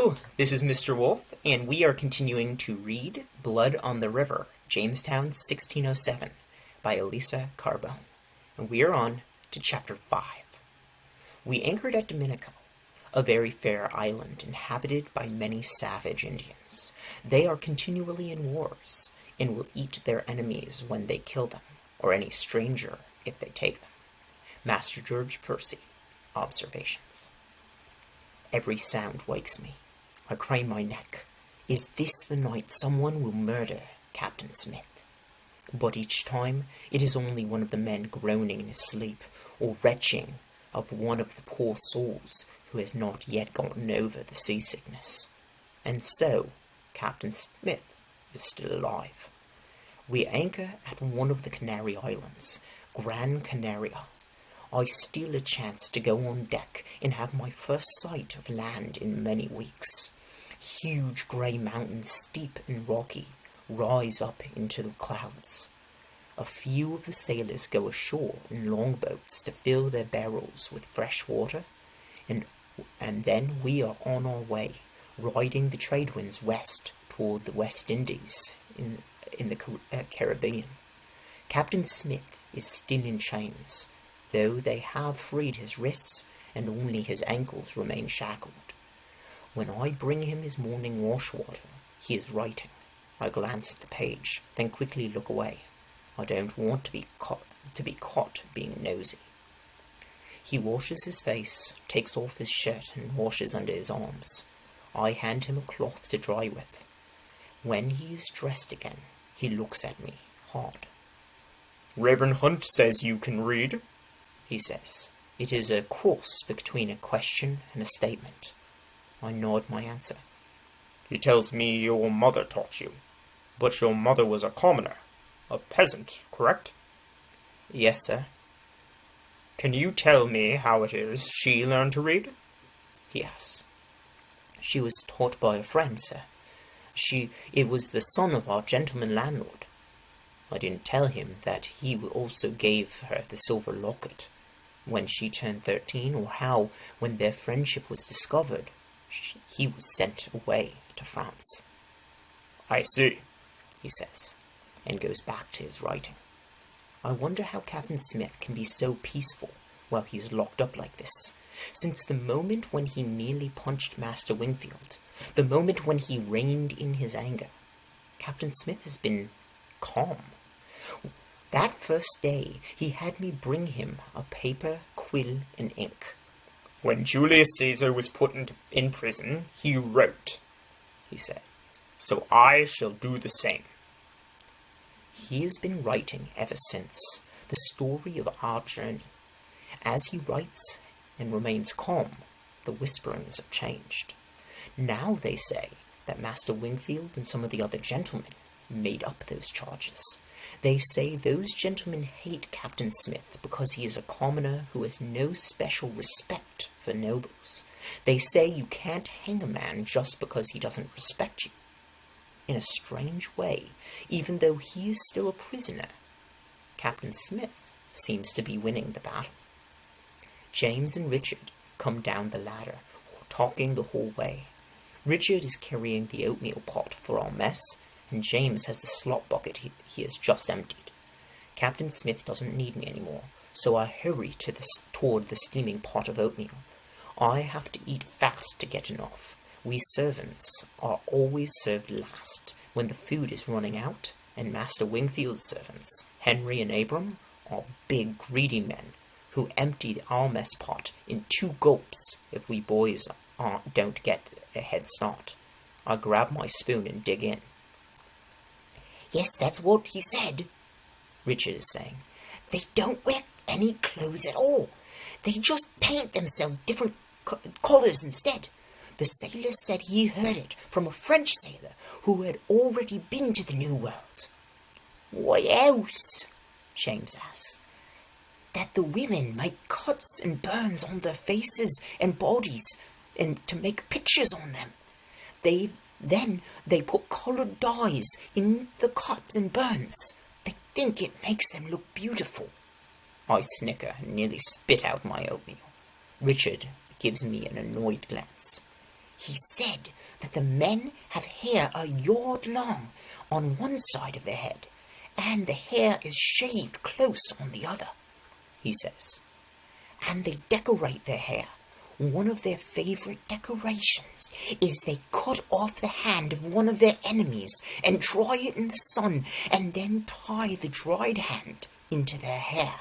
Hello, this is Mr. Wolff, and we are continuing to read Blood on the River, Jamestown 1607, by Elisa Carbone. And we are on to Chapter 5. We anchored at Dominica, a very fair island inhabited by many savage Indians. They are continually in wars, and will eat their enemies when they kill them, or any stranger if they take them. Master George Percy, Observations. Every sound wakes me. I crane my neck. Is this the night someone will murder Captain Smith? But each time it is only one of the men groaning in his sleep, or retching of one of the poor souls who has not yet gotten over the seasickness. And so, Captain Smith is still alive. We anchor at one of the Canary Islands, Gran Canaria. I steal a chance to go on deck and have my first sight of land in many weeks. Huge grey mountains, steep and rocky, rise up into the clouds. A few of the sailors go ashore in longboats to fill their barrels with fresh water, and then we are on our way, riding the trade winds west toward the West Indies in the Caribbean. Captain Smith is still in chains, though they have freed his wrists and only his ankles remain shackled. When I bring him his morning wash-water, he is writing. I glance at the page, then quickly look away. I don't want to be caught being nosy. He washes his face, takes off his shirt and washes under his arms. I hand him a cloth to dry with. When he is dressed again, he looks at me hard. "Reverend Hunt says you can read," he says. It is a cross between a question and a statement. I nod my answer. "He tells me your mother taught you. But your mother was a commoner, a peasant, correct?" "Yes, sir." "Can you tell me how it is she learned to read?" he asks. "She was taught by a friend, sir. It was the son of our gentleman landlord." I didn't tell him that he also gave her the silver locket when she turned 13, or how, when their friendship was discovered, he was sent away to France. "I see," he says, and goes back to his writing. I wonder how Captain Smith can be so peaceful while he's locked up like this. Since the moment when he nearly punched Master Wingfield, the moment when he reined in his anger, Captain Smith has been calm. That first day, he had me bring him a paper, quill, and ink. "When Julius Caesar was put in prison, he wrote," he said. "So I shall do the same." He has been writing ever since, the story of our journey. As he writes and remains calm, the whisperings have changed. Now they say that Master Wingfield and some of the other gentlemen made up those charges. They say those gentlemen hate Captain Smith because he is a commoner who has no special respect for nobles. They say you can't hang a man just because he doesn't respect you. In a strange way, even though he is still a prisoner, Captain Smith seems to be winning the battle. James and Richard come down the ladder, talking the whole way. Richard is carrying the oatmeal pot for our mess, and James has the slop bucket he has just emptied. Captain Smith doesn't need me anymore, so I hurry toward the steaming pot of oatmeal. I have to eat fast to get enough. We servants are always served last when the food is running out, and Master Wingfield's servants, Henry and Abram, are big greedy men who empty our mess pot in 2 gulps if we boys don't get a head start. I grab my spoon and dig in. "Yes, that's what he said," Richard is saying. "They don't wear any clothes at all. They just paint themselves different colours instead. The sailor said he heard it from a French sailor who had already been to the New World." "What else?" James asks. "That the women make cuts and burns on their faces and bodies and to make pictures on them. Then they put coloured dyes in the cuts and burns. They think it makes them look beautiful." I snicker and nearly spit out my oatmeal. Richard gives me an annoyed glance. He said that the men have hair a yard long on one side of their head, and the hair is shaved close on the other, he says. And they decorate their hair. One of their favourite decorations is they cut off the hand of one of their enemies and dry it in the sun, and then tie the dried hand into their hair.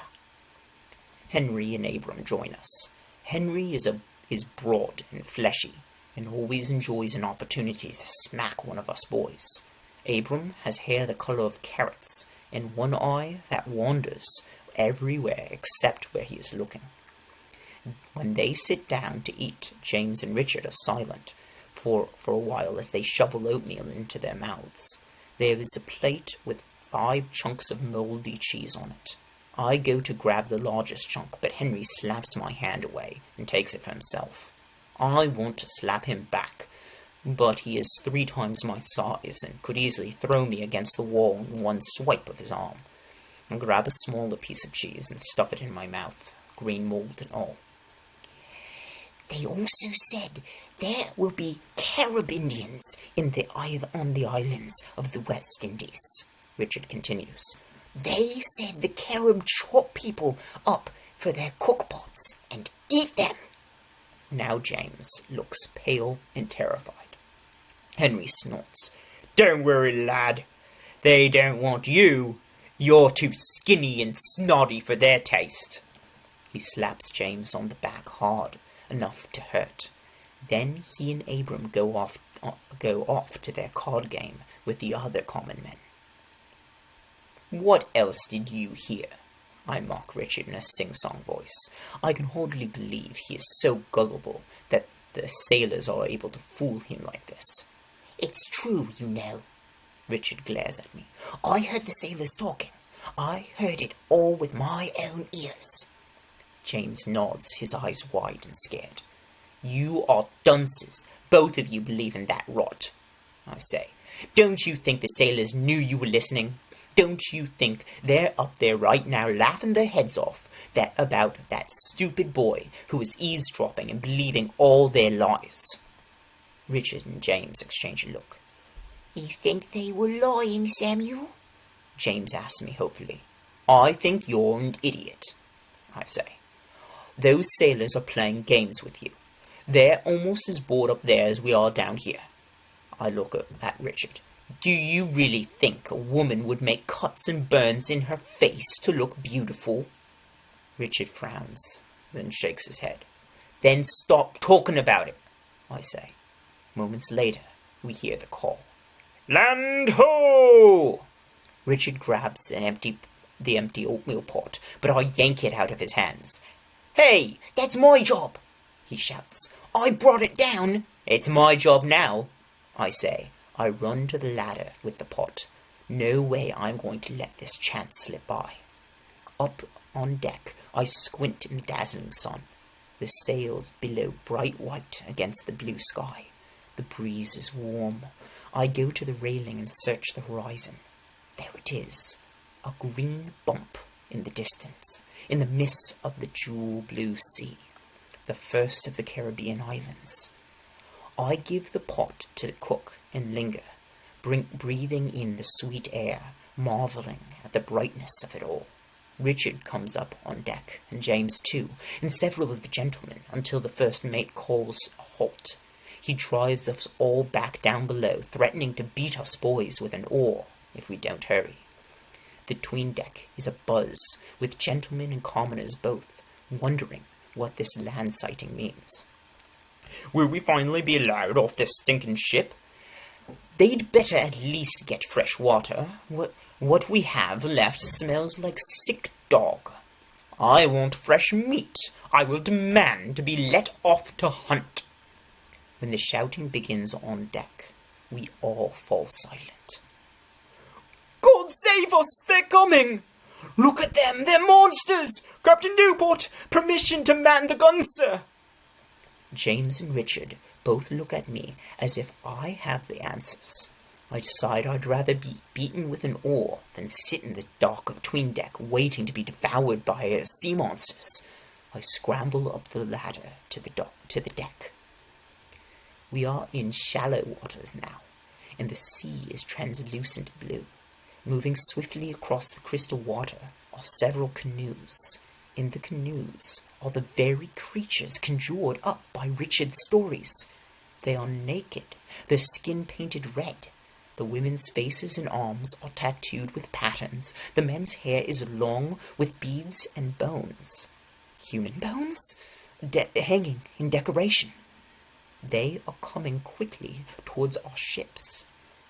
Henry and Abram join us. Henry is broad and fleshy, and always enjoys an opportunity to smack one of us boys. Abram has hair the colour of carrots, and one eye that wanders everywhere except where he is looking. When they sit down to eat, James and Richard are silent for a while as they shovel oatmeal into their mouths. There is a plate with 5 chunks of mouldy cheese on it. I go to grab the largest chunk, but Henry slaps my hand away and takes it for himself. I want to slap him back, but he is 3 times my size and could easily throw me against the wall in one swipe of his arm. I grab a smaller piece of cheese and stuff it in my mouth, green mould and all. They also said there will be Carib Indians on the islands of the West Indies, Richard continues. They said the Carib chop people up for their cookpots and eat them. Now James looks pale and terrified. Henry snorts. Don't worry, lad. They don't want you. You're too skinny and snotty for their taste. He slaps James on the back hard, enough to hurt. Then he and Abram go off to their card game with the other common men. What else did you hear? I mock Richard in a sing-song voice. I can hardly believe he is so gullible that the sailors are able to fool him like this. It's true, you know. Richard glares at me. I heard the sailors talking. I heard it all with my own ears. James nods, his eyes wide and scared. You are dunces. Both of you believe in that rot, I say. Don't you think the sailors knew you were listening? Don't you think they're up there right now laughing their heads off about that stupid boy who is eavesdropping and believing all their lies? Richard and James exchange a look. You think they were lying, Samuel? James asks me hopefully. I think you're an idiot, I say. Those sailors are playing games with you. They're almost as bored up there as we are down here. I look at Richard. Do you really think a woman would make cuts and burns in her face to look beautiful? Richard frowns, then shakes his head. Then stop talking about it, I say. Moments later, we hear the call. Land ho! Richard grabs the empty oatmeal pot, but I yank it out of his hands. Hey, that's my job, he shouts. I brought it down. It's my job now, I say. I run to the ladder with the pot. No way I'm going to let this chance slip by. Up on deck, I squint in the dazzling sun. The sails billow bright white against the blue sky. The breeze is warm. I go to the railing and search the horizon. There it is, a green bump in the distance, in the midst of the jewel blue sea, the first of the Caribbean islands. I give the pot to the cook and linger, breathing in the sweet air, marvelling at the brightness of it all. Richard comes up on deck, and James too, and several of the gentlemen, until the first mate calls a halt. He drives us all back down below, threatening to beat us boys with an oar if we don't hurry. The 'tween deck is abuzz with gentlemen and commoners both, wondering what this land sighting means. Will we finally be allowed off this stinking ship? They'd better at least get fresh water. What we have left smells like sick dog. I want fresh meat. I will demand to be let off to hunt. When the shouting begins on deck, we all fall silent. God save us! They're coming! Look at them! They're monsters! Captain Newport! Permission to man the guns, sir! James and Richard both look at me as if I have the answers. I decide I'd rather be beaten with an oar than sit in the dark of 'tween deck waiting to be devoured by sea monsters. I scramble up the ladder to the deck. We are in shallow waters now, and the sea is translucent blue. Moving swiftly across the crystal water are several canoes. In the canoes are the very creatures conjured up by Richard's stories. They are naked, their skin painted red. The women's faces and arms are tattooed with patterns. The men's hair is long with beads and bones. Human bones? Hanging in decoration. They are coming quickly towards our ships.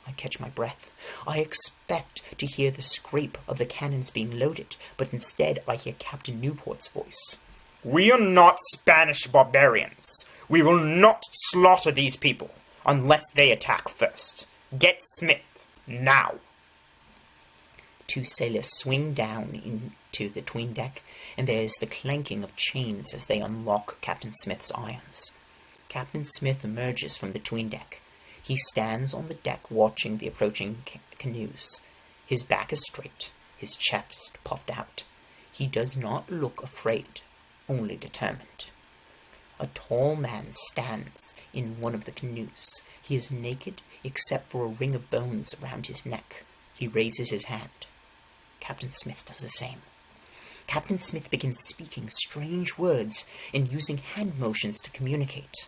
I catch my breath. I expect to hear the scrape of the cannons being loaded, but instead I hear Captain Newport's voice. "We are not Spanish barbarians. We will not slaughter these people unless they attack first. Get Smith, now." Two sailors swing down into the 'tween deck, and there is the clanking of chains as they unlock Captain Smith's irons. Captain Smith emerges from the 'tween deck. He stands on the deck watching the approaching canoes. His back is straight, his chest puffed out. He does not look afraid, only determined. A tall man stands in one of the canoes. He is naked except for a ring of bones around his neck. He raises his hand. Captain Smith does the same. Captain Smith begins speaking strange words and using hand motions to communicate.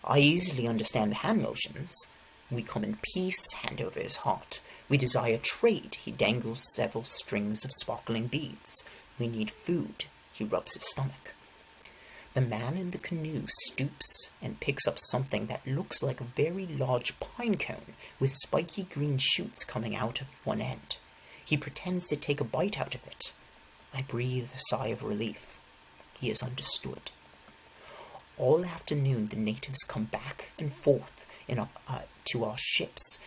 I easily understand the hand motions. We come in peace, hand over his heart. We desire trade. He dangles several strings of sparkling beads. We need food. He rubs his stomach. The man in the canoe stoops and picks up something that looks like a very large pine cone with spiky green shoots coming out of one end. He pretends to take a bite out of it. I breathe a sigh of relief. He is understood. All afternoon the natives come back and forth to our ships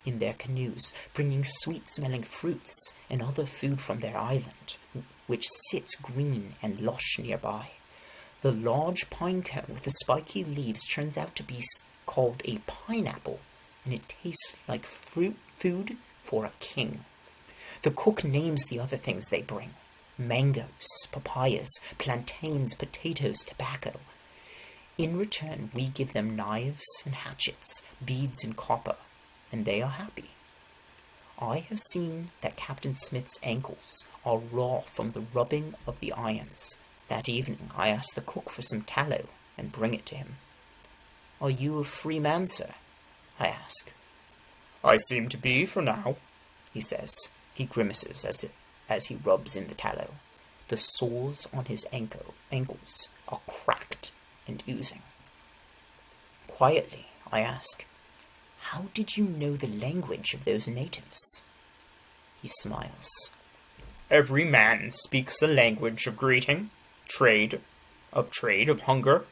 in their canoes, bringing sweet-smelling fruits and other food from their island, which sits green and lush nearby. The large pine cone with the spiky leaves turns out to be called a pineapple, and it tastes like food for a king. The cook names the other things they bring: mangoes, papayas, plantains, potatoes, tobacco. In return, we give them knives and hatchets, beads and copper, and they are happy. I have seen that Captain Smith's ankles are raw from the rubbing of the irons. That evening I ask the cook for some tallow and bring it to him. "Are you a free man, sir?" I ask. "I seem to be for now," he says. He grimaces as he rubs in the tallow. The sores on his ankles are cracked and oozing. Quietly, I ask, "How did you know the language of those natives?" He smiles. "Every man speaks the language of greeting, of hunger.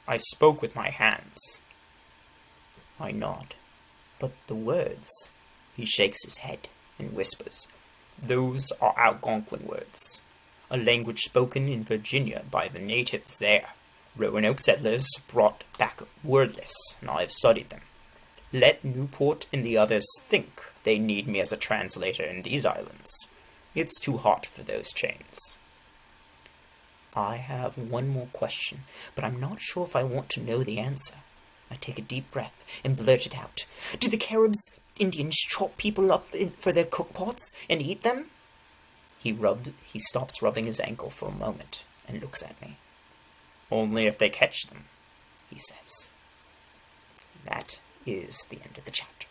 I spoke with my hands." I nod. "But the words?" He shakes his head and whispers, "Those are Algonquin words, a language spoken in Virginia by the natives there. Roanoke settlers brought back wordless, and I have studied them. Let Newport and the others think they need me as a translator in these islands. It's too hot for those chains." I have one more question, but I'm not sure if I want to know the answer. I take a deep breath and blurt it out. "Do the Caribs Indians chop people up for their cookpots and eat them?" He stops rubbing his ankle for a moment and looks at me. "Only if they catch them," he says. That is the end of the chapter.